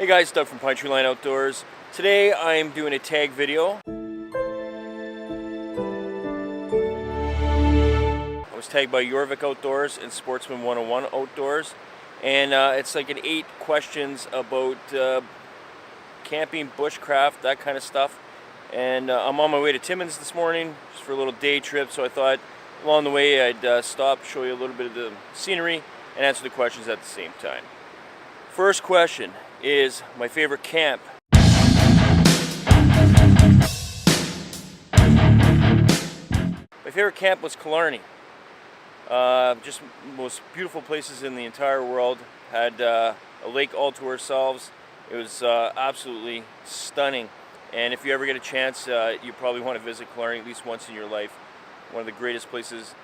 Hey guys, Doug from Pine Tree Line Outdoors. Today I'm doing a tag video. I was tagged by Jorvik Outdoors and Sportsman 101 Outdoors, and it's like an 8 questions about camping, bushcraft, that kind of stuff. And I'm on my way to Timmins this morning just for a little day trip, so I thought along the way I'd stop, show you a little bit of the scenery, and answer the questions at the same time. First question is my favorite camp. My favorite camp was Killarney. Just most beautiful places in the entire world. Had a lake all to ourselves. It was absolutely stunning. And if you ever get a chance, you probably want to visit Killarney at least once in your life. One of the greatest places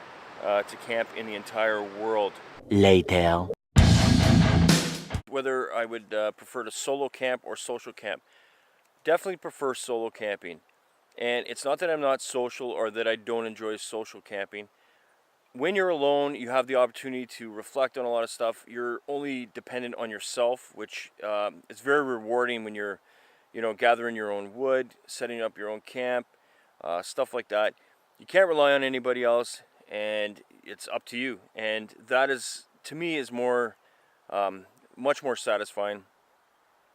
to camp in the entire world. Later. Whether I would prefer to solo camp or social camp. Definitely prefer solo camping. And it's not that I'm not social or that I don't enjoy social camping. When you're alone, you have the opportunity to reflect on a lot of stuff. You're only dependent on yourself, which is very rewarding when you're, gathering your own wood, setting up your own camp, stuff like that. You can't rely on anybody else, and it's up to you. And that is, to me, is more, much more satisfying.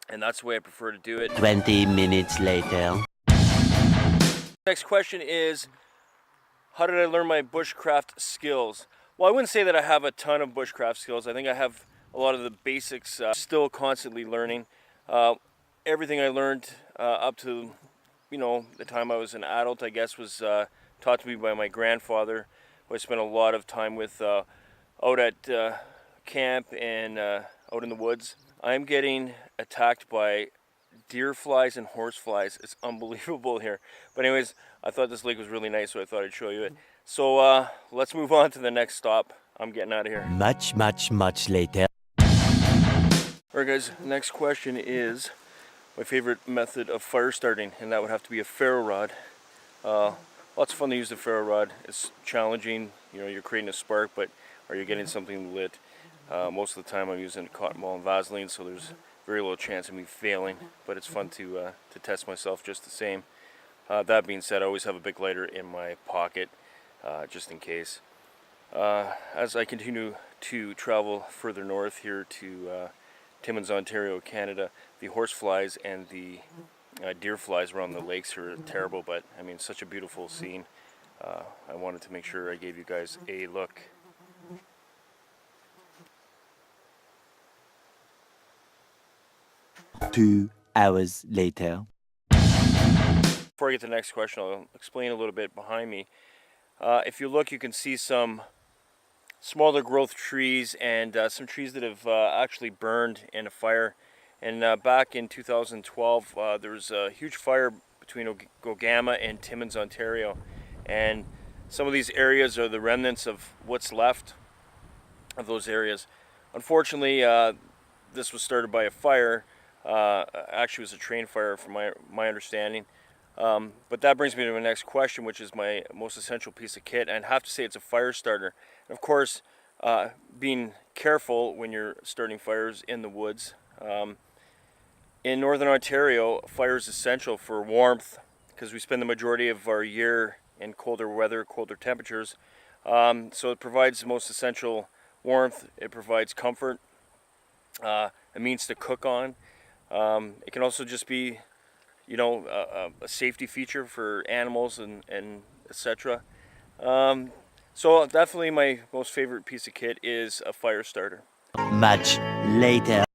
And that's the way I prefer to do it. 20 minutes later. Next question is, how did I learn my bushcraft skills? Well, I wouldn't say that I have a ton of bushcraft skills. I think I have a lot of the basics, still constantly learning. Everything I learned up to, the time I was an adult, I guess, was taught to me by my grandfather, who I spent a lot of time with out at camp and out in the woods. I'm getting attacked by deer flies and horse flies. It's unbelievable here. But anyways, I thought this lake was really nice, so I thought I'd show you it. So let's move on to the next stop. I'm getting out of here. Much later. Alright guys, next question is my favorite method of fire starting, and that would have to be a ferro rod. Lots of fun to use the ferro rod. It's challenging, you're creating a spark, but are you getting something lit? Most of the time I'm using cotton ball and Vaseline, so there's very little chance of me failing, but it's fun to test myself just the same. That being said, I always have a big lighter in my pocket, just in case. As I continue to travel further north here to Timmins, Ontario, Canada, the horse flies and the deer flies around the lakes are terrible, but I mean, such a beautiful scene. I wanted to make sure I gave you guys a look. Two hours later. Before I get to the next question, I'll explain a little bit behind me. If you look, you can see some smaller growth trees and some trees that have actually burned in a fire. And back in 2012, there was a huge fire between Gogama and Timmins, Ontario. And some of these areas are the remnants of what's left of those areas. Unfortunately, this was started by a fire. Actually, it was a train fire from my understanding. But that brings me to my next question, which is my most essential piece of kit. And I have to say it's a fire starter. And of course, being careful when you're starting fires in the woods. In Northern Ontario, fire is essential for warmth because we spend the majority of our year in colder weather, colder temperatures. So it provides the most essential warmth. It provides comfort, a means to cook on. It can also just be, a safety feature for animals and etc. So definitely my most favorite piece of kit is a fire starter. Much later.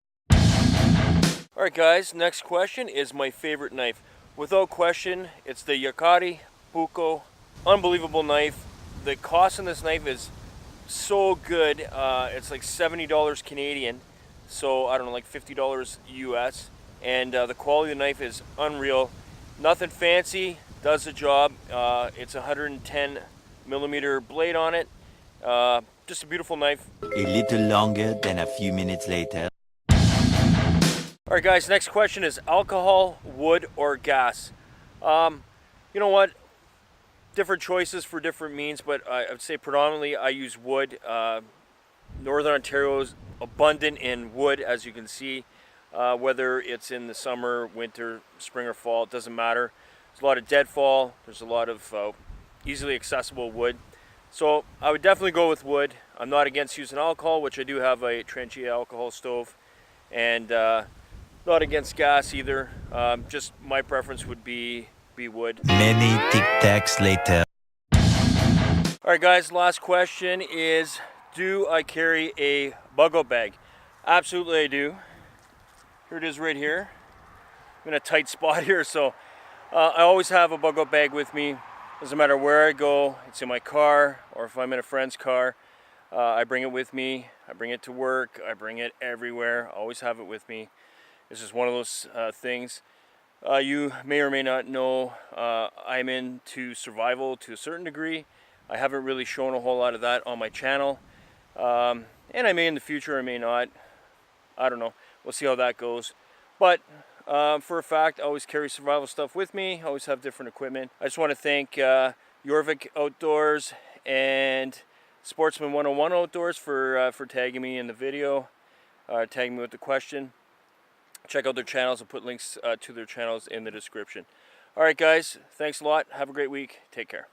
Alright guys, next question is my favorite knife. Without question, it's the Yakari Buko. Unbelievable knife. The cost on this knife is so good. It's like $70 Canadian. So I don't know, like $50 US. And the quality of the knife is unreal. Nothing fancy, does the job. It's a 110 millimeter blade on it. Just a beautiful knife. A little longer than a few minutes later. Alright guys, next question is alcohol, wood, or gas. You know what? Different choices for different means, but I would say predominantly I use wood. Northern Ontario is abundant in wood, as you can see. whether it's in the summer, winter, spring, or fall. It doesn't matter. There's a lot of deadfall. There's a lot of easily accessible wood. So I would definitely go with wood. I'm not against using alcohol, which I do have a Trangia alcohol stove, and not against gas either. Just my preference would be wood. Many Tic Tacs later. Alright guys, last question is, do I carry a bug-out bag? Absolutely I do. Here it is right here. I'm in a tight spot here, so I always have a bug-out bag with me. Doesn't matter where I go, it's in my car, or if I'm in a friend's car, I bring it with me. I bring it to work, I bring it everywhere, I always have it with me. This is one of those things. You may or may not know I'm into survival to a certain degree. I haven't really shown a whole lot of that on my channel. And I may in the future, I may not. I don't know. We'll see how that goes. But for a fact, I always carry survival stuff with me. I always have different equipment. I just want to thank Jorvik Outdoors and Sportsman 101 Outdoors for tagging me in the video, tagging me with the question. Check out their channels. I'll put links to their channels in the description. Alright guys, thanks a lot. Have a great week. Take care.